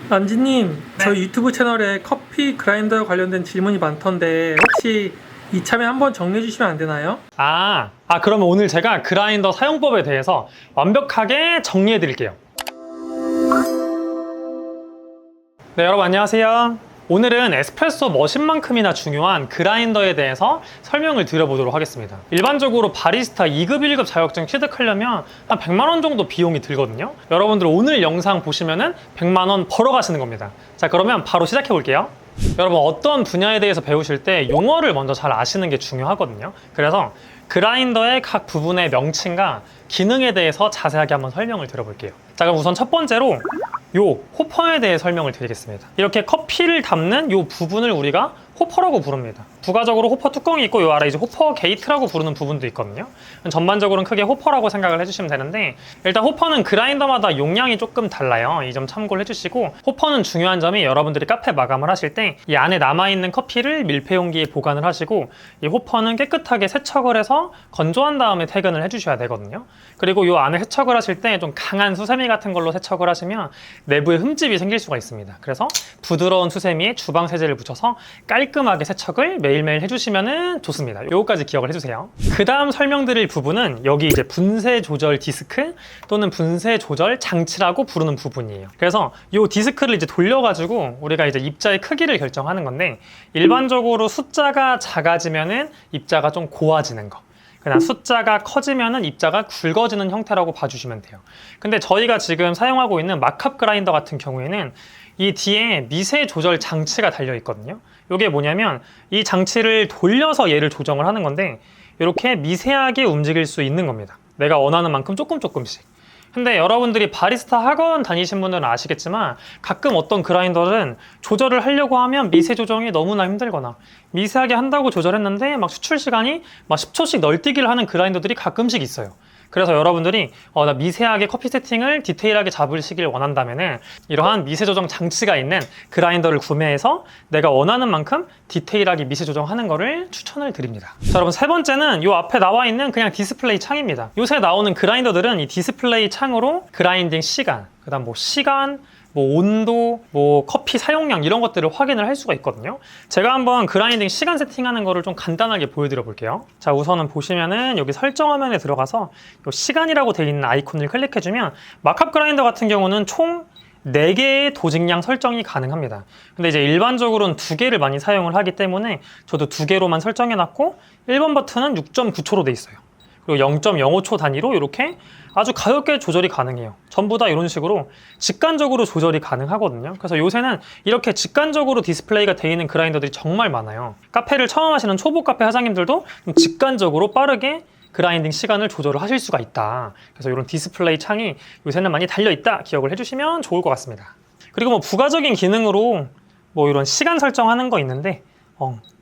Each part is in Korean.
남진님, 저희 유튜브 채널에 커피 그라인더 관련된 질문이 많던데 혹시 이참에 한번 정리해 주시면 안 되나요? 그러면 오늘 제가 그라인더 사용법에 대해서 완벽하게 정리해 드릴게요. 네, 여러분 안녕하세요. 오늘은 에스프레소 머신만큼이나 중요한 그라인더에 대해서 설명을 드려보도록 하겠습니다. 일반적으로 바리스타 2급, 1급 자격증 취득하려면 한 100만 원 정도 비용이 들거든요. 여러분들 오늘 영상 보시면은 100만 원 벌어 가시는 겁니다. 자, 그러면 바로 시작해 볼게요. 여러분, 어떤 분야에 대해서 배우실 때 용어를 먼저 잘 아시는 게 중요하거든요. 그래서 그라인더의 각 부분의 명칭과 기능에 대해서 자세하게 한번 설명을 드려볼게요. 자, 그럼 우선 첫 번째로 요 호퍼에 대해 설명을 드리겠습니다. 이렇게 커피를 담는 요 부분을 우리가 호퍼라고 부릅니다. 부가적으로 호퍼 뚜껑이 있고 요 아래 이제 호퍼 게이트라고 부르는 부분도 있거든요. 전반적으로는 크게 호퍼라고 생각을 해주시면 되는데, 일단 호퍼는 그라인더마다 용량이 조금 달라요. 이 점 참고를 해주시고, 호퍼는 중요한 점이 여러분들이 카페 마감을 하실 때 이 안에 남아있는 커피를 밀폐 용기에 보관을 하시고, 이 호퍼는 깨끗하게 세척을 해서 건조한 다음에 퇴근을 해주셔야 되거든요. 그리고 요 안에 세척을 하실 때 좀 강한 수세미 같은 걸로 세척을 하시면 내부에 흠집이 생길 수가 있습니다. 그래서 부드러운 수세미에 주방 세제를 붙여서 깔끔하게 세척을 매일매일 해주시면 좋습니다. 요거까지 기억을 해주세요. 그 다음 설명드릴 부분은 여기 이제 분쇄 조절 디스크 또는 분쇄 조절 장치라고 부르는 부분이에요. 그래서 요 디스크를 이제 돌려가지고 우리가 이제 입자의 크기를 결정하는 건데, 일반적으로 숫자가 작아지면은 입자가 좀 고와지는 거, 그냥 숫자가 커지면은 입자가 굵어지는 형태라고 봐주시면 돼요. 근데 저희가 지금 사용하고 있는 마캅 그라인더 같은 경우에는 이 뒤에 미세 조절 장치가 달려 있거든요. 이게 뭐냐면 이 장치를 돌려서 얘를 조정을 하는 건데, 이렇게 미세하게 움직일 수 있는 겁니다. 내가 원하는 만큼 조금씩. 근데 여러분들이 바리스타 학원 다니신 분들은 아시겠지만, 가끔 어떤 그라인더는 조절을 하려고 하면 미세 조정이 너무나 힘들거나, 미세하게 한다고 조절했는데 막 수출 시간이 막 10초씩 널뛰기를 하는 그라인더들이 가끔씩 있어요. 그래서 여러분들이 나 미세하게 커피 세팅을 디테일하게 잡으시길 원한다면은 이러한 미세 조정 장치가 있는 그라인더를 구매해서 내가 원하는 만큼 디테일하게 미세 조정하는 거를 추천을 드립니다. 자, 여러분, 세 번째는 요 앞에 나와 있는 그냥 디스플레이 창입니다. 요새 나오는 그라인더들은 이 디스플레이 창으로 그라인딩 시간, 그다음 온도, 커피 사용량 이런 것들을 확인을 할 수가 있거든요. 제가 한번 그라인딩 시간 세팅하는 거를 좀 간단하게 보여드려 볼게요. 자, 우선은 보시면은 여기 설정 화면에 들어가서 요 시간이라고 되어 있는 아이콘을 클릭해주면, 마캅 그라인더 같은 경우는 총 4개의 도직량 설정이 가능합니다. 근데 이제 일반적으로는 2개를 많이 사용을 하기 때문에 저도 2개로만 설정해놨고, 1번 버튼은 6.9초로 돼 있어요. 그리고 0.05초 단위로 이렇게 아주 가볍게 조절이 가능해요. 전부 다 이런 식으로 직관적으로 조절이 가능하거든요. 그래서 요새는 이렇게 직관적으로 디스플레이가 되어 있는 그라인더들이 정말 많아요. 카페를 처음 하시는 초보 카페 사장님들도 직관적으로 빠르게 그라인딩 시간을 조절을 하실 수가 있다. 그래서 이런 디스플레이 창이 요새는 많이 달려있다 기억을 해주시면 좋을 것 같습니다. 그리고 부가적인 기능으로 이런 시간 설정하는 거 있는데,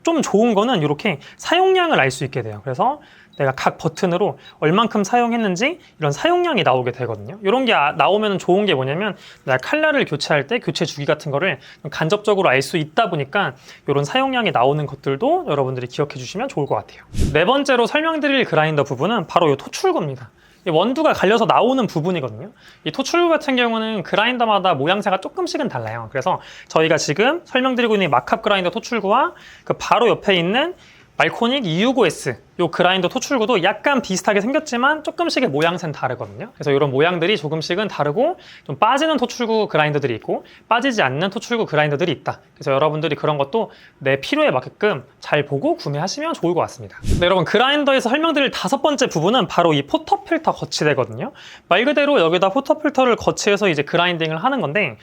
좀 좋은 거는 이렇게 사용량을 알 수 있게 돼요. 그래서 내가 각 버튼으로 얼만큼 사용했는지 이런 사용량이 나오게 되거든요. 이런 게 나오면 좋은 게 뭐냐면, 내가 칼날을 교체할 때 교체 주기 같은 거를 간접적으로 알 수 있다 보니까 이런 사용량이 나오는 것들도 여러분들이 기억해 주시면 좋을 것 같아요. 네 번째로 설명드릴 그라인더 부분은 바로 이 토출구입니다. 원두가 갈려서 나오는 부분이거든요. 이 토출구 같은 경우는 그라인더마다 모양새가 조금씩은 달라요. 그래서 저희가 지금 설명드리고 있는 마캅 그라인더 토출구와 그 바로 옆에 있는 말코닉 265S 요 그라인더 토출구도 약간 비슷하게 생겼지만 조금씩의 모양새는 다르거든요. 그래서 이런 모양들이 조금씩은 다르고, 좀 빠지는 토출구 그라인더들이 있고 빠지지 않는 토출구 그라인더들이 있다. 그래서 여러분들이 그런 것도 내 필요에 맞게끔 잘 보고 구매하시면 좋을 것 같습니다. 네, 여러분, 그라인더에서 설명드릴 5번째 부분은 바로 이 포터필터 거치대거든요. 말 그대로 여기다 포터필터를 거치해서 이제 그라인딩을 하는 건데,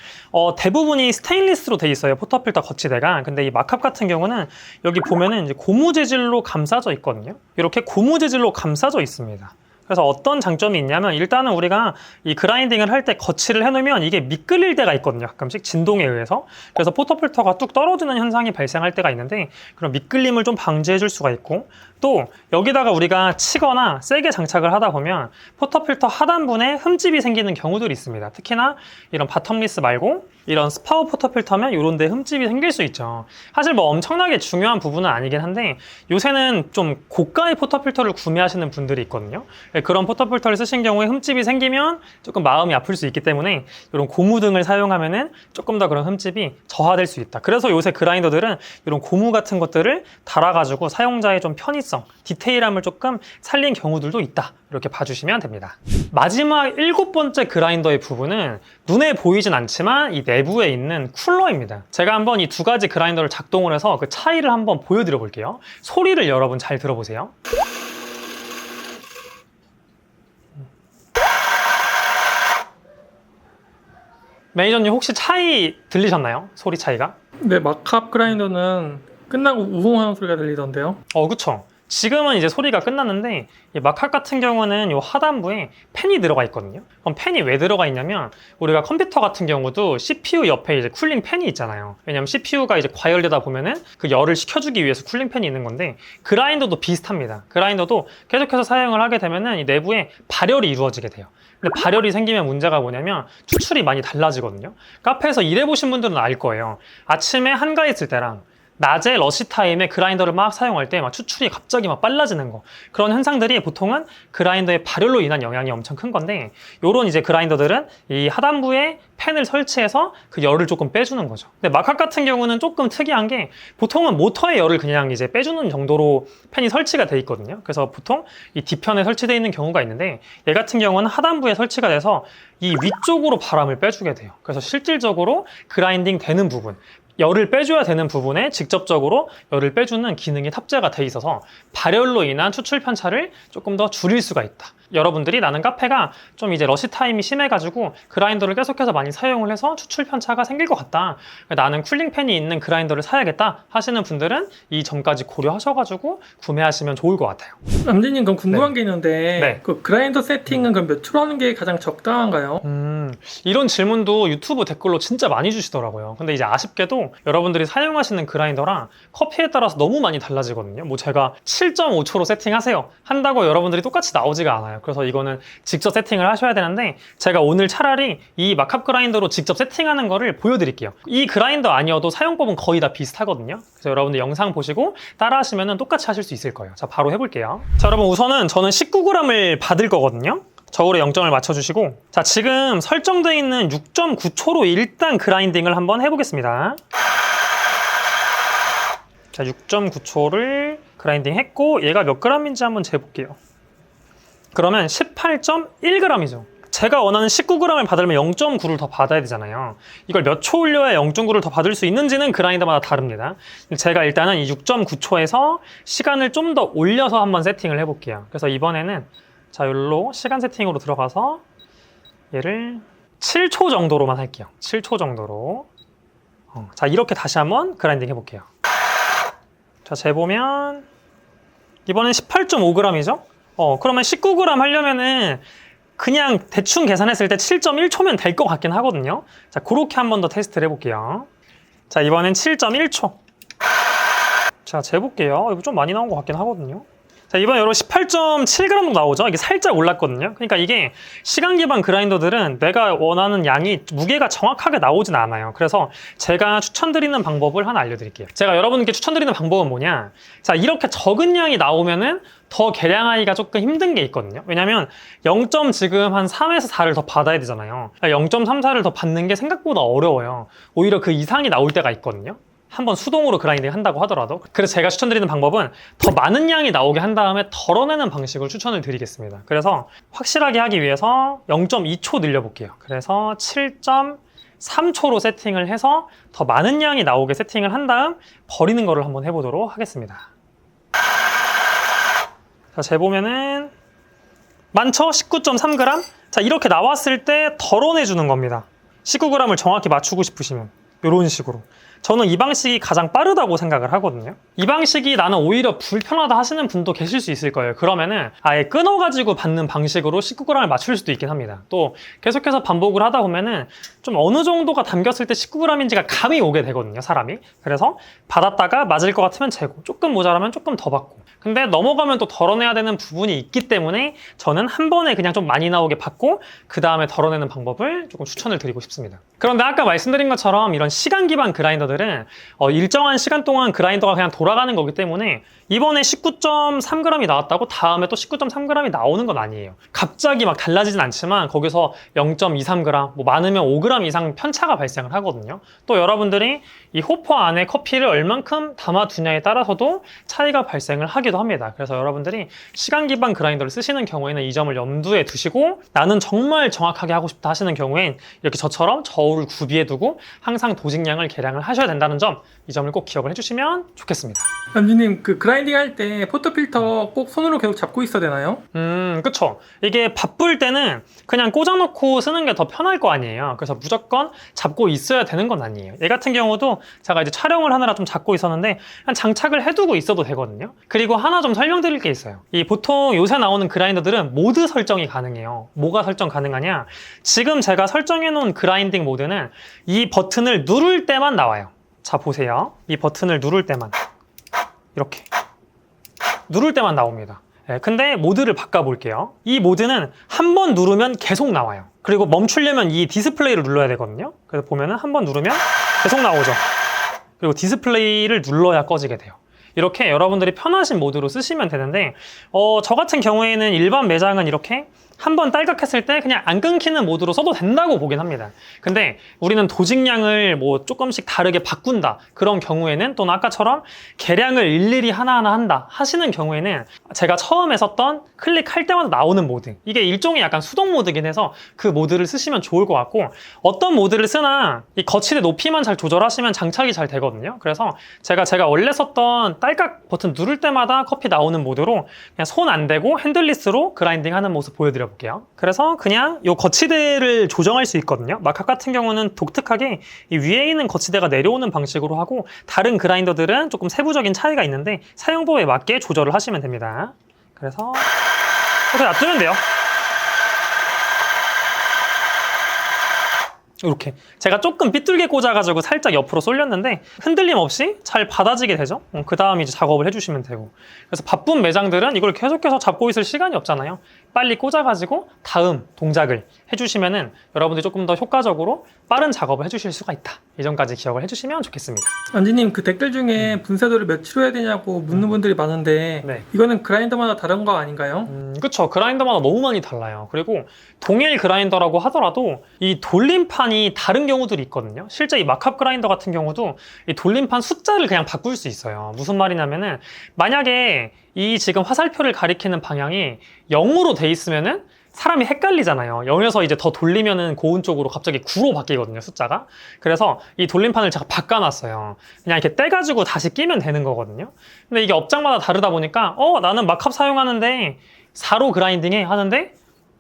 대부분이 스테인리스로 돼 있어요, 포터필터 거치대가. 근데 이 마캅 같은 경우는 여기 보면은 이제 고무 재질로 감싸져 있거든요. 이렇게 고무 재질로 감싸져 있습니다. 그래서 어떤 장점이 있냐면, 일단은 우리가 이 그라인딩을 할 때 거치를 해놓으면 이게 미끌릴 때가 있거든요. 가끔씩 진동에 의해서. 그래서 포터필터가 뚝 떨어지는 현상이 발생할 때가 있는데, 그런 미끌림을 좀 방지해 줄 수가 있고, 또 여기다가 우리가 치거나 세게 장착을 하다 보면 포터필터 하단부에 흠집이 생기는 경우들이 있습니다. 특히나 이런 바텀리스 말고 이런 스파우 포터필터면 이런 데 흠집이 생길 수 있죠. 사실 뭐 엄청나게 중요한 부분은 아니긴 한데 요새는 좀 고가의 포터필터를 구매하시는 분들이 있거든요. 그런 포터필터를 쓰신 경우에 흠집이 생기면 조금 마음이 아플 수 있기 때문에 이런 고무 등을 사용하면은 조금 더 그런 흠집이 저하될 수 있다. 그래서 요새 그라인더들은 이런 고무 같은 것들을 달아가지고 사용자의 좀 편의성, 디테일함을 조금 살린 경우들도 있다. 이렇게 봐주시면 됩니다. 마지막 7번째 그라인더의 부분은 눈에 보이진 않지만 이 내부에 있는 쿨러입니다. 제가 한번 이 두 가지 그라인더를 작동을 해서 그 차이를 한번 보여드려 볼게요. 소리를 여러분 잘 들어보세요. 매니저님 혹시 차이 들리셨나요? 소리 차이가? 네, 마캅 그라인더는 끝나고 우웅하는 소리가 들리던데요. 그쵸. 지금은 이제 소리가 끝났는데 이 마캅 같은 경우는 이 하단부에 팬이 들어가 있거든요. 그럼 팬이 왜 들어가 있냐면 우리가 컴퓨터 같은 경우도 CPU 옆에 이제 쿨링 팬이 있잖아요. 왜냐면 CPU가 이제 과열되다 보면은 그 열을 식혀주기 위해서 쿨링 팬이 있는 건데 그라인더도 비슷합니다. 그라인더도 계속해서 사용을 하게 되면은 이 내부에 발열이 이루어지게 돼요. 근데 발열이 생기면 문제가 뭐냐면 추출이 많이 달라지거든요. 카페에서 일해보신 분들은 알 거예요. 아침에 한가했을 때랑 낮에 러시 타임에 그라인더를 막 사용할 때 막 추출이 갑자기 막 빨라지는 거, 그런 현상들이 보통은 그라인더의 발열로 인한 영향이 엄청 큰 건데, 요런 이제 그라인더들은 이 하단부에 팬을 설치해서 그 열을 조금 빼주는 거죠. 근데 마캅 같은 경우는 조금 특이한 게 보통은 모터의 열을 그냥 이제 빼주는 정도로 팬이 설치가 돼 있거든요. 그래서 보통 이 뒤편에 설치되어 있는 경우가 있는데, 얘 같은 경우는 하단부에 설치가 돼서 이 위쪽으로 바람을 빼주게 돼요. 그래서 실질적으로 그라인딩 되는 부분, 열을 빼줘야 되는 부분에 직접적으로 열을 빼주는 기능이 탑재가 돼 있어서 발열로 인한 추출 편차를 조금 더 줄일 수가 있다. 여러분들이 나는 카페가 좀 이제 러시 타임이 심해가지고 그라인더를 계속해서 많이 사용을 해서 추출 편차가 생길 것 같다, 나는 쿨링팬이 있는 그라인더를 사야겠다 하시는 분들은 이 점까지 고려하셔가지고 구매하시면 좋을 것 같아요. 남진님, 그럼 궁금한 게 있는데 네. 그 그라인더 세팅은 그럼 몇 초로 하는 게 가장 적당한가요? 이런 질문도 유튜브 댓글로 진짜 많이 주시더라고요. 근데 이제 아쉽게도 여러분들이 사용하시는 그라인더랑 커피에 따라서 너무 많이 달라지거든요. 뭐 제가 7.5초로 세팅하세요 한다고 여러분들이 똑같이 나오지가 않아요. 그래서 이거는 직접 세팅을 하셔야 되는데, 제가 오늘 차라리 이 마캅 그라인더로 직접 세팅하는 거를 보여드릴게요. 이 그라인더 아니어도 사용법은 거의 다 비슷하거든요. 그래서 여러분들 영상 보시고 따라 하시면 똑같이 하실 수 있을 거예요. 자, 바로 해볼게요. 자, 여러분 우선은 저는 19g을 받을 거거든요. 저울에 0점을 맞춰주시고, 자, 지금 설정되어 있는 6.9초로 일단 그라인딩을 한번 해보겠습니다. 자, 6.9초를 그라인딩 했고, 얘가 몇 g인지 한번 재볼게요. 그러면 18.1g이죠. 제가 원하는 19g을 받으려면 0.9를 더 받아야 되잖아요. 이걸 몇 초 올려야 0.9를 더 받을 수 있는지는 그라인더마다 다릅니다. 제가 일단은 이 6.9초에서 시간을 좀 더 올려서 한번 세팅을 해볼게요. 그래서 이번에는 자, 여기로 시간 세팅으로 들어가서 얘를 7초 정도로만 할게요. 7초 정도로. 자, 이렇게 다시 한번 그라인딩 해볼게요. 자, 재보면 이번엔 18.5g이죠? 그러면 19g 하려면은 그냥 대충 계산했을 때 7.1초면 될 것 같긴 하거든요. 자, 그렇게 한 번 더 테스트를 해볼게요. 자, 이번엔 7.1초. 자, 재볼게요. 이거 좀 많이 나온 것 같긴 하거든요. 자, 이번에 여러분 18.7g 나오죠? 이게 살짝 올랐거든요. 그러니까 이게 시간 기반 그라인더들은 내가 원하는 양이, 무게가 정확하게 나오진 않아요. 그래서 제가 추천드리는 방법을 하나 알려드릴게요. 제가 여러분께 추천드리는 방법은 뭐냐? 자, 이렇게 적은 양이 나오면은 더 계량하기가 조금 힘든 게 있거든요. 왜냐면 0. 지금 한 3에서 4를 더 받아야 되잖아요. 0.34를 더 받는 게 생각보다 어려워요. 오히려 그 이상이 나올 때가 있거든요. 한번 수동으로 그라인딩 한다고 하더라도. 그래서 제가 추천드리는 방법은 더 많은 양이 나오게 한 다음에 덜어내는 방식을 추천을 드리겠습니다. 그래서 확실하게 하기 위해서 0.2초 늘려볼게요. 그래서 7.3초로 세팅을 해서 더 많은 양이 나오게 세팅을 한 다음 버리는 거를 한번 해보도록 하겠습니다. 자, 재보면은 많죠? 19.3g? 자, 이렇게 나왔을 때 덜어내주는 겁니다. 19g을 정확히 맞추고 싶으시면 이런 식으로. 저는 이 방식이 가장 빠르다고 생각을 하거든요. 이 방식이 나는 오히려 불편하다 하시는 분도 계실 수 있을 거예요. 그러면은 아예 끊어가지고 받는 방식으로 19g을 맞출 수도 있긴 합니다. 또 계속해서 반복을 하다 보면은 좀 어느 정도가 담겼을 때 19g인지가 감이 오게 되거든요, 사람이. 그래서 받았다가 맞을 것 같으면 재고, 조금 모자라면 조금 더 받고. 근데 넘어가면 또 덜어내야 되는 부분이 있기 때문에 저는 한 번에 그냥 좀 많이 나오게 받고 그 다음에 덜어내는 방법을 조금 추천을 드리고 싶습니다. 그런데 아까 말씀드린 것처럼 이런 시간 기반 그라인더들은 일정한 시간 동안 그라인더가 그냥 돌아가는 거기 때문에 이번에 19.3g이 나왔다고 다음에 또 19.3g이 나오는 건 아니에요. 갑자기 막 달라지진 않지만 거기서 0.23g, 뭐 많으면 5g 이상 편차가 발생을 하거든요. 또 여러분들이 이 호퍼 안에 커피를 얼만큼 담아두냐에 따라서도 차이가 발생을 하기도 합니다. 그래서 여러분들이 시간 기반 그라인더를 쓰시는 경우에는 이 점을 염두에 두시고 나는 정말 정확하게 하고 싶다 하시는 경우엔 이렇게 저처럼 저울을 구비해 두고 항상 도직량을 계량을 하셔야 된다는 점, 이 점을 꼭 기억을 해주시면 좋겠습니다. 연주님, 그 그라인딩 할 때 포토필터 꼭 손으로 계속 잡고 있어야 되나요? 그쵸. 이게 바쁠 때는 그냥 꽂아놓고 쓰는 게 더 편할 거 아니에요. 그래서 무조건 잡고 있어야 되는 건 아니에요. 얘 같은 경우도 제가 이제 촬영을 하느라 좀 잡고 있었는데 그냥 장착을 해두고 있어도 되거든요. 그리고 하나 좀 설명드릴 게 있어요. 이 보통 요새 나오는 그라인더들은 모드 설정이 가능해요. 뭐가 설정 가능하냐? 지금 제가 설정해놓은 그라인딩 모드는 이 버튼을 누를 때만 나와요. 자, 보세요. 이 버튼을 누를 때만 이렇게 누를 때만 나옵니다. 근데 모드를 바꿔볼게요. 이 모드는 한 번 누르면 계속 나와요. 그리고 멈추려면 이 디스플레이를 눌러야 되거든요. 그래서 보면은 한 번 누르면 계속 나오죠. 그리고 디스플레이를 눌러야 꺼지게 돼요. 이렇게 여러분들이 편하신 모드로 쓰시면 되는데 저 같은 경우에는 일반 매장은 이렇게 한번 딸깍했을 때 그냥 안 끊기는 모드로 써도 된다고 보긴 합니다. 근데 우리는 도직량을 뭐 조금씩 다르게 바꾼다 그런 경우에는, 또는 아까처럼 계량을 일일이 하나하나 한다 하시는 경우에는 제가 처음에 썼던 클릭할 때마다 나오는 모드, 이게 일종의 약간 수동 모드긴 해서 그 모드를 쓰시면 좋을 것 같고, 어떤 모드를 쓰나 이 거치대 높이만 잘 조절하시면 장착이 잘 되거든요. 그래서 제가 원래 썼던 딸깍 버튼 누를 때마다 커피 나오는 모드로 그냥 손 안 대고 핸들리스로 그라인딩 하는 모습 보여드려 볼게요. 그래서 그냥 이 거치대를 조정할 수 있거든요. 마캅 같은 경우는 독특하게 이 위에 있는 거치대가 내려오는 방식으로 하고, 다른 그라인더들은 조금 세부적인 차이가 있는데 사용법에 맞게 조절을 하시면 됩니다. 그래서 이렇게 놔두면 돼요. 이렇게 제가 조금 삐뚤게 꽂아가지고 살짝 옆으로 쏠렸는데 흔들림 없이 잘 받아지게 되죠. 그 다음 이제 작업을 해주시면 되고, 그래서 바쁜 매장들은 이걸 계속해서 잡고 있을 시간이 없잖아요. 빨리 꽂아가지고 다음 동작을 해주시면은 여러분들이 조금 더 효과적으로 빠른 작업을 해주실 수가 있다. 이 점까지 기억을 해주시면 좋겠습니다. 연주님, 그 댓글 중에 분쇄도를 몇으로 해야 되냐고 묻는 분들이 많은데 네. 이거는 그라인더마다 다른 거 아닌가요? 그쵸. 그라인더마다 너무 많이 달라요. 그리고 동일 그라인더라고 하더라도 이 돌림판이 다른 경우들이 있거든요. 실제 이 마캅 그라인더 같은 경우도 이 돌림판 숫자를 그냥 바꿀 수 있어요. 무슨 말이냐면은 만약에 이 지금 화살표를 가리키는 방향이 0으로 돼 있으면은 사람이 헷갈리잖아요. 0에서 이제 더 돌리면은 고운 쪽으로 갑자기 9로 바뀌거든요, 숫자가. 그래서 이 돌림판을 제가 바꿔놨어요. 그냥 이렇게 떼가지고 다시 끼면 되는 거거든요. 근데 이게 업장마다 다르다 보니까 나는 마캅 사용하는데 4로 그라인딩해 하는데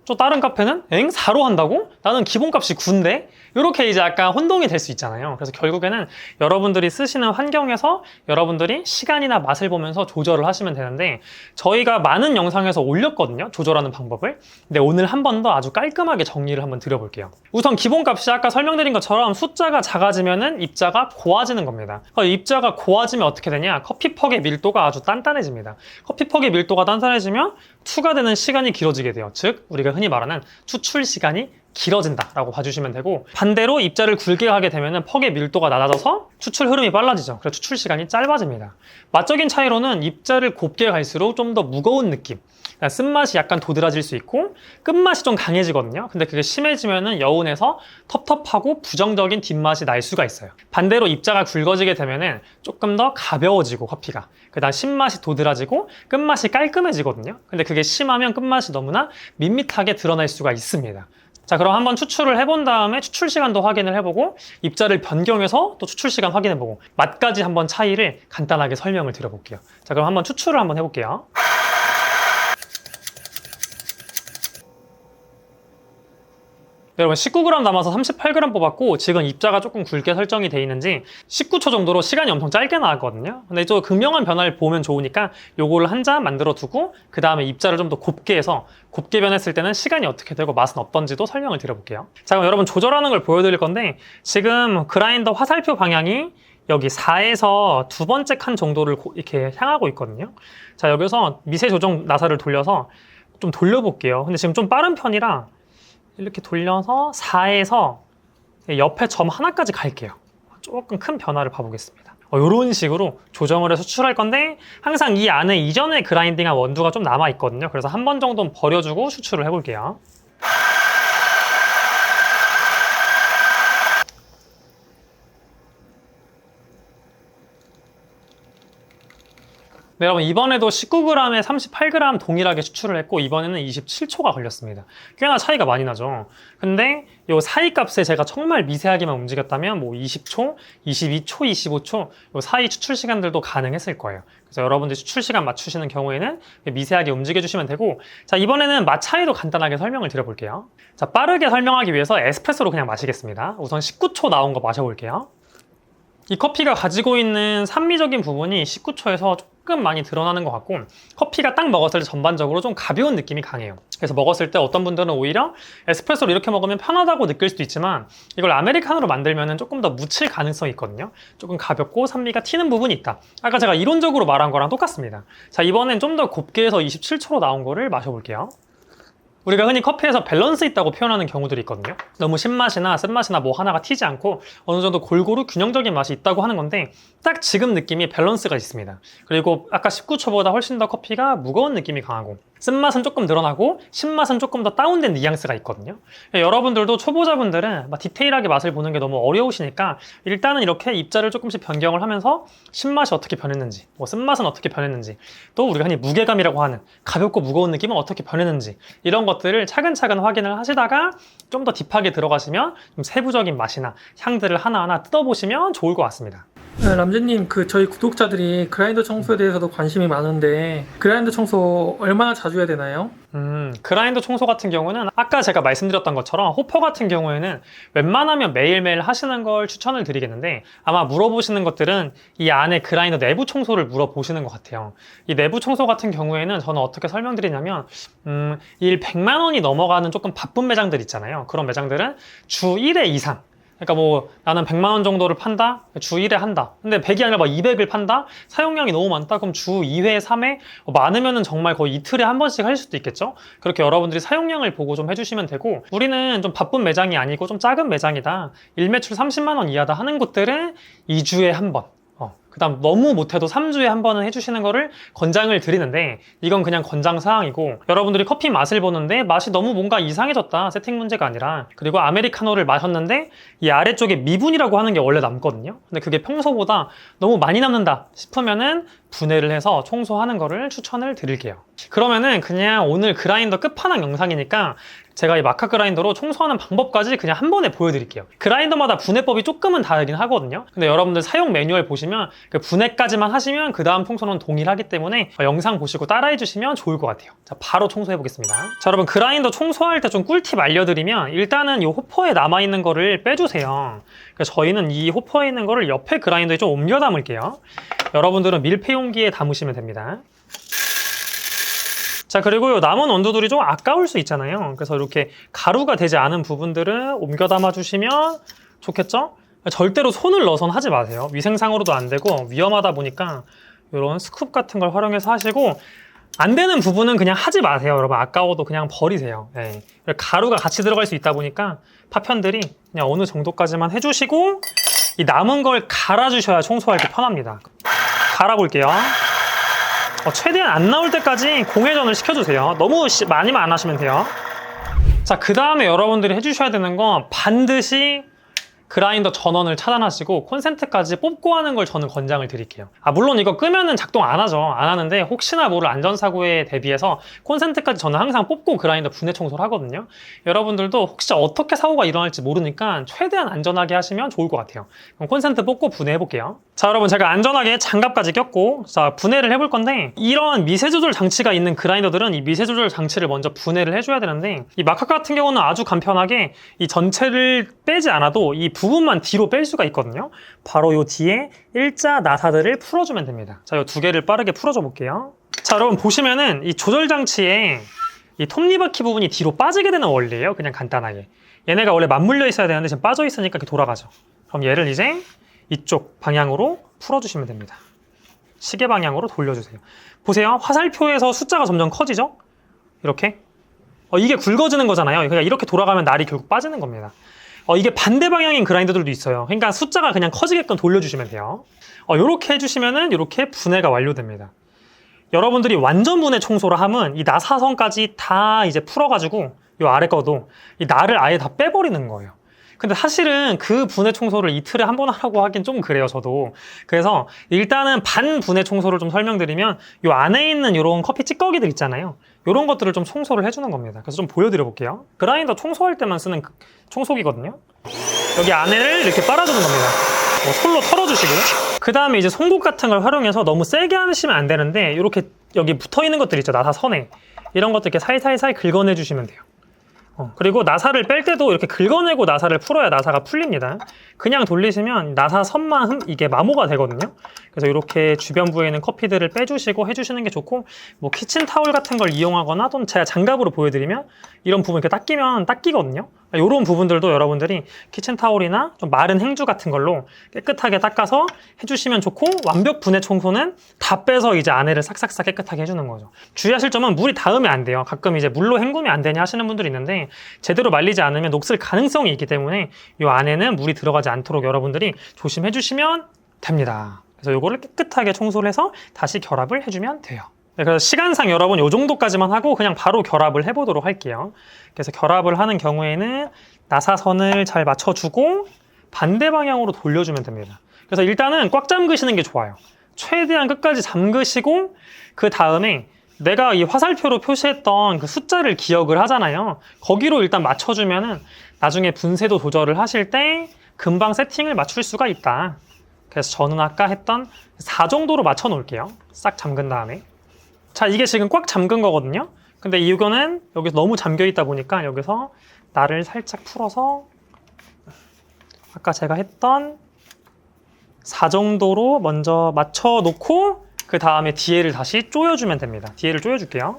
또 다른 카페는 4로 한다고? 나는 기본값이 9인데? 이렇게 이제 약간 혼동이 될 수 있잖아요. 그래서 결국에는 여러분들이 쓰시는 환경에서 여러분들이 시간이나 맛을 보면서 조절을 하시면 되는데, 저희가 많은 영상에서 올렸거든요, 조절하는 방법을. 근데 오늘 한 번 더 아주 깔끔하게 정리를 한번 드려볼게요. 우선 기본값이 아까 설명드린 것처럼 숫자가 작아지면은 입자가 고와지는 겁니다. 입자가 고와지면 어떻게 되냐? 커피퍽의 밀도가 아주 단단해집니다. 커피퍽의 밀도가 단단해지면 추가되는 시간이 길어지게 돼요. 즉 우리가 흔히 말하는 추출 시간이 길어진다라고 봐주시면 되고, 반대로 입자를 굵게 하게 되면 퍽의 밀도가 낮아져서 추출 흐름이 빨라지죠. 그래서 추출 시간이 짧아집니다. 맛적인 차이로는 입자를 곱게 갈수록 좀 더 무거운 느낌, 쓴맛이 약간 도드라질 수 있고 끝맛이 좀 강해지거든요. 근데 그게 심해지면은 여운에서 텁텁하고 부정적인 뒷맛이 날 수가 있어요. 반대로 입자가 굵어지게 되면은 조금 더 가벼워지고 커피가, 그다음 신맛이 도드라지고 끝맛이 깔끔해지거든요. 근데 그게 심하면 끝맛이 너무나 밋밋하게 드러날 수가 있습니다. 자, 그럼 한번 추출을 해본 다음에 추출 시간도 확인을 해보고 입자를 변경해서 또 추출 시간 확인해보고 맛까지 한번 차이를 간단하게 설명을 드려볼게요. 자, 그럼 한번 추출을 한번 해볼게요. 여러분 19g 남아서 38g 뽑았고 지금 입자가 조금 굵게 설정이 돼 있는지 19초 정도로 시간이 엄청 짧게 나왔거든요. 근데 저 극명한 변화를 보면 좋으니까 요거를 한 잔 만들어 두고 그 다음에 입자를 좀 더 곱게 해서 곱게 변했을 때는 시간이 어떻게 되고 맛은 어떤지도 설명을 드려볼게요. 자, 그럼 여러분 조절하는 걸 보여드릴 건데 지금 그라인더 화살표 방향이 여기 4에서 두 번째 칸 정도를 이렇게 향하고 있거든요. 자, 여기서 미세 조정 나사를 돌려서 좀 돌려볼게요. 근데 지금 좀 빠른 편이라 이렇게 돌려서 4에서 옆에 점 하나까지 갈게요. 조금 큰 변화를 봐보겠습니다. 이런 식으로 조정을 해서 추출할 건데 항상 이 안에 이전에 그라인딩한 원두가 좀 남아 있거든요. 그래서 한 번 정도는 버려주고 추출을 해볼게요. 네, 여러분 이번에도 19g에 38g 동일하게 추출을 했고 이번에는 27초가 걸렸습니다. 꽤나 차이가 많이 나죠. 근데 요 사이 값에 제가 정말 미세하게만 움직였다면 뭐 20초, 22초, 25초 요 사이 추출 시간들도 가능했을 거예요. 그래서 여러분들 추출 시간 맞추시는 경우에는 미세하게 움직여주시면 되고, 자, 이번에는 맛 차이도 간단하게 설명을 드려볼게요. 자, 빠르게 설명하기 위해서 에스프레소로 그냥 마시겠습니다. 우선 19초 나온 거 마셔볼게요. 이 커피가 가지고 있는 산미적인 부분이 19초에서 조금 많이 드러나는 것 같고 커피가 딱 먹었을 때 전반적으로 좀 가벼운 느낌이 강해요. 그래서 먹었을 때 어떤 분들은 오히려 에스프레소로 이렇게 먹으면 편하다고 느낄 수도 있지만 이걸 아메리카노로 만들면 조금 더 묻힐 가능성이 있거든요. 조금 가볍고 산미가 튀는 부분이 있다. 아까 제가 이론적으로 말한 거랑 똑같습니다. 자, 이번엔 좀 더 곱게 해서 27초로 나온 거를 마셔볼게요. 우리가 흔히 커피에서 밸런스 있다고 표현하는 경우들이 있거든요. 너무 신맛이나 쓴맛이나 뭐 하나가 튀지 않고 어느 정도 골고루 균형적인 맛이 있다고 하는 건데 딱 지금 느낌이 밸런스가 있습니다. 그리고 아까 19초보다 훨씬 더 커피가 무거운 느낌이 강하고 쓴맛은 조금 늘어나고 신맛은 조금 더 다운된 뉘앙스가 있거든요. 여러분들도 초보자분들은 막 디테일하게 맛을 보는 게 너무 어려우시니까 일단은 이렇게 입자를 조금씩 변경을 하면서 신맛이 어떻게 변했는지 뭐 쓴맛은 어떻게 변했는지 또 우리가 흔히 무게감이라고 하는 가볍고 무거운 느낌은 어떻게 변했는지 이런 것들을 차근차근 확인을 하시다가 좀 더 딥하게 들어가시면 좀 세부적인 맛이나 향들을 하나하나 뜯어보시면 좋을 것 같습니다. 네, 람제님, 저희 구독자들이 그라인더 청소에 대해서도 관심이 많은데 그라인더 청소 얼마나 자주 해야 되나요? 그라인더 청소 같은 경우는 아까 제가 말씀드렸던 것처럼 호퍼 같은 경우에는 웬만하면 매일매일 하시는 걸 추천을 드리겠는데 아마 물어보시는 것들은 이 안에 그라인더 내부 청소를 물어보시는 것 같아요. 이 내부 청소 같은 경우에는 저는 어떻게 설명드리냐면 일 100만 원이 넘어가는 조금 바쁜 매장들 있잖아요. 그런 매장들은 주 1회 이상 그러니까 뭐 나는 100만 원 정도를 판다? 주 1회 한다. 근데 100이 아니라 막 200을 판다? 사용량이 너무 많다? 그럼 주 2회, 3회? 많으면은 정말 거의 이틀에 한 번씩 할 수도 있겠죠? 그렇게 여러분들이 사용량을 보고 좀 해주시면 되고 우리는 좀 바쁜 매장이 아니고 좀 작은 매장이다. 일매출 30만 원 이하다 하는 곳들은 2주에 한 번. 그 다음 너무 못해도 3주에 한 번은 해주시는 거를 권장을 드리는데 이건 그냥 권장사항이고 여러분들이 커피 맛을 보는데 맛이 너무 뭔가 이상해졌다 세팅 문제가 아니라 그리고 아메리카노를 마셨는데 이 아래쪽에 미분이라고 하는 게 원래 남거든요. 근데 그게 평소보다 너무 많이 남는다 싶으면은 분해를 해서 청소하는 거를 추천을 드릴게요. 그러면은 그냥 오늘 그라인더 끝판왕 영상이니까 제가 이 마카 그라인더로 청소하는 방법까지 그냥 한 번에 보여드릴게요. 그라인더마다 분해법이 조금은 다르긴 하거든요. 근데 여러분들 사용 매뉴얼 보시면 그 분해까지만 하시면 그 다음 청소는 동일하기 때문에 영상 보시고 따라해 주시면 좋을 것 같아요. 자, 바로 청소해 보겠습니다. 자, 여러분 그라인더 청소할 때 좀 꿀팁 알려드리면 일단은 이 호퍼에 남아있는 거를 빼주세요. 그래서 저희는 이 호퍼에 있는 거를 옆에 그라인더에 좀 옮겨 담을게요. 여러분들은 밀폐 용기에 담으시면 됩니다. 자, 그리고 남은 원두들이 좀 아까울 수 있잖아요. 그래서 이렇게 가루가 되지 않은 부분들은 옮겨 담아주시면 좋겠죠? 절대로 손을 넣어서는 하지 마세요. 위생상으로도 안 되고 위험하다 보니까 이런 스쿱 같은 걸 활용해서 하시고 안 되는 부분은 그냥 하지 마세요. 여러분 아까워도 그냥 버리세요. 네. 가루가 같이 들어갈 수 있다 보니까 파편들이 그냥 어느 정도까지만 해주시고 이 남은 걸 갈아주셔야 청소할 때 편합니다. 갈아볼게요. 최대한 안 나올 때까지 공회전을 시켜주세요. 너무 많이만 안 하시면 돼요. 자, 그 다음에 여러분들이 해주셔야 되는 건 반드시 그라인더 전원을 차단하시고 콘센트까지 뽑고 하는 걸 저는 권장을 드릴게요. 물론 이거 끄면은 작동 안 하죠. 안 하는데 혹시나 모를 안전사고에 대비해서 콘센트까지 저는 항상 뽑고 그라인더 분해 청소를 하거든요. 여러분들도 혹시 어떻게 사고가 일어날지 모르니까 최대한 안전하게 하시면 좋을 것 같아요. 그럼 콘센트 뽑고 분해해 볼게요. 자, 여러분 제가 안전하게 장갑까지 꼈고 자, 분해를 해볼 건데 이런 미세 조절 장치가 있는 그라인더들은 이 미세 조절 장치를 먼저 분해를 해줘야 되는데 이 마카 같은 경우는 아주 간편하게 이 전체를 빼지 않아도 이 부분만 뒤로 뺄 수가 있거든요. 바로 요 뒤에 일자 나사들을 풀어주면 됩니다. 자, 요 두 개를 빠르게 풀어줘 볼게요. 자, 여러분 보시면은 이 조절 장치에 이 톱니바퀴 부분이 뒤로 빠지게 되는 원리예요. 그냥 간단하게. 얘네가 원래 맞물려 있어야 되는데 지금 빠져 있으니까 이렇게 돌아가죠. 그럼 얘를 이제 이쪽 방향으로 풀어주시면 됩니다. 시계 방향으로 돌려주세요. 보세요. 화살표에서 숫자가 점점 커지죠? 이렇게. 이게 굵어지는 거잖아요. 그러니까 이렇게 돌아가면 날이 결국 빠지는 겁니다. 이게 반대 방향인 그라인더들도 있어요. 그러니까 숫자가 그냥 커지게끔 돌려주시면 돼요. 이렇게 해주시면은 이렇게 분해가 완료됩니다. 여러분들이 완전 분해 청소를 하면 이 나사선까지 다 이제 풀어가지고 이 아래 거도 이 날을 아예 다 빼버리는 거예요. 근데 사실은 그 분해 청소를 이틀에 한 번 하라고 하긴 좀 그래요, 저도. 그래서 일단은 반 분해 청소를 좀 설명드리면 이 안에 있는 이런 커피 찌꺼기들 있잖아요. 이런 것들을 좀 청소를 해주는 겁니다. 그래서 좀 보여드려 볼게요. 그라인더 청소할 때만 쓰는 청소기거든요. 여기 안에를 이렇게 빨아주는 겁니다. 솔로 털어주시고 그 다음에 이제 송곳 같은 걸 활용해서 너무 세게 하시면 안 되는데 이렇게 여기 붙어있는 것들 있죠, 나사선에. 이런 것들 이렇게 살살살 긁어내 주시면 돼요. 그리고 나사를 뺄 때도 이렇게 긁어내고 나사를 풀어야 나사가 풀립니다. 그냥 돌리시면 나사선만 이게 마모가 되거든요. 그래서 이렇게 주변부에 있는 커피들을 빼주시고 해주시는 게 좋고, 뭐 키친타올 같은 걸 이용하거나 또는 제가 장갑으로 보여드리면 이런 부분 이렇게 닦이면 닦이거든요. 이런 부분들도 여러분들이 키친타올이나 좀 마른 행주 같은 걸로 깨끗하게 닦아서 해주시면 좋고, 완벽 분해 청소는 다 빼서 이제 안에를 싹싹싹 깨끗하게 해주는 거죠. 주의하실 점은 물이 닿으면 안 돼요. 가끔 이제 물로 헹굼이 안 되냐 하시는 분들이 있는데 제대로 말리지 않으면 녹슬 가능성이 있기 때문에 이 안에는 물이 들어가지 않도록 여러분들이 조심해 주시면 됩니다. 그래서 이거를 깨끗하게 청소를 해서 다시 결합을 해주면 돼요. 네, 그래서 시간상 여러분 이 정도까지만 하고 그냥 바로 결합을 해보도록 할게요. 그래서 결합을 하는 경우에는 나사선을 잘 맞춰주고 반대 방향으로 돌려주면 됩니다. 그래서 일단은 꽉 잠그시는 게 좋아요. 최대한 끝까지 잠그시고 그 다음에 내가 이 화살표로 표시했던 그 숫자를 기억을 하잖아요. 거기로 일단 맞춰주면은 나중에 분쇄도 조절을 하실 때 금방 세팅을 맞출 수가 있다. 그래서 저는 아까 했던 4 정도로 맞춰 놓을게요. 싹 잠근 다음에. 자, 이게 지금 꽉 잠근 거거든요. 근데 이거는 여기서 너무 잠겨 있다 보니까 여기서 날을 살짝 풀어서 아까 제가 했던 4 정도로 먼저 맞춰 놓고 그 다음에 뒤에를 다시 조여주면 됩니다. 뒤에를 조여줄게요.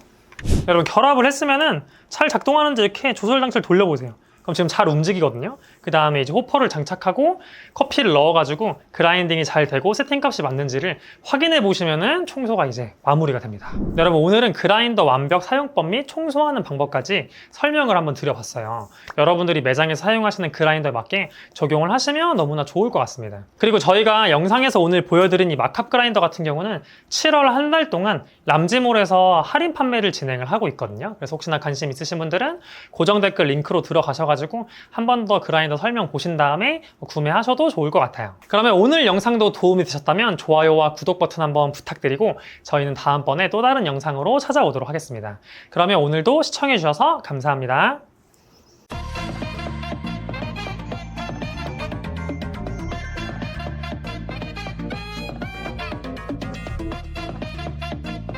여러분 결합을 했으면은 잘 작동하는지 이렇게 조절 장치를 돌려보세요. 그럼 지금 잘 움직이거든요. 그 다음에 이제 호퍼를 장착하고 커피를 넣어가지고 그라인딩이 잘 되고 세팅값이 맞는지를 확인해 보시면은 청소가 이제 마무리가 됩니다. 네, 여러분 오늘은 그라인더 완벽 사용법 및 청소하는 방법까지 설명을 한번 드려봤어요. 여러분들이 매장에서 사용하시는 그라인더에 맞게 적용을 하시면 너무나 좋을 것 같습니다. 그리고 저희가 영상에서 오늘 보여드린 이 마캅 그라인더 같은 경우는 7월 한 달 동안 람지몰에서 할인 판매를 진행을 하고 있거든요. 그래서 혹시나 관심 있으신 분들은 고정 댓글 링크로 들어가셔가지고 한 번 더 그라인더 설명 보신 다음에 구매하셔도 좋을 것 같아요. 그러면 오늘 영상도 도움이 되셨다면 좋아요와 구독 버튼 한번 부탁드리고 저희는 다음번에 또 다른 영상으로 찾아오도록 하겠습니다. 그러면 오늘도 시청해주셔서 감사합니다.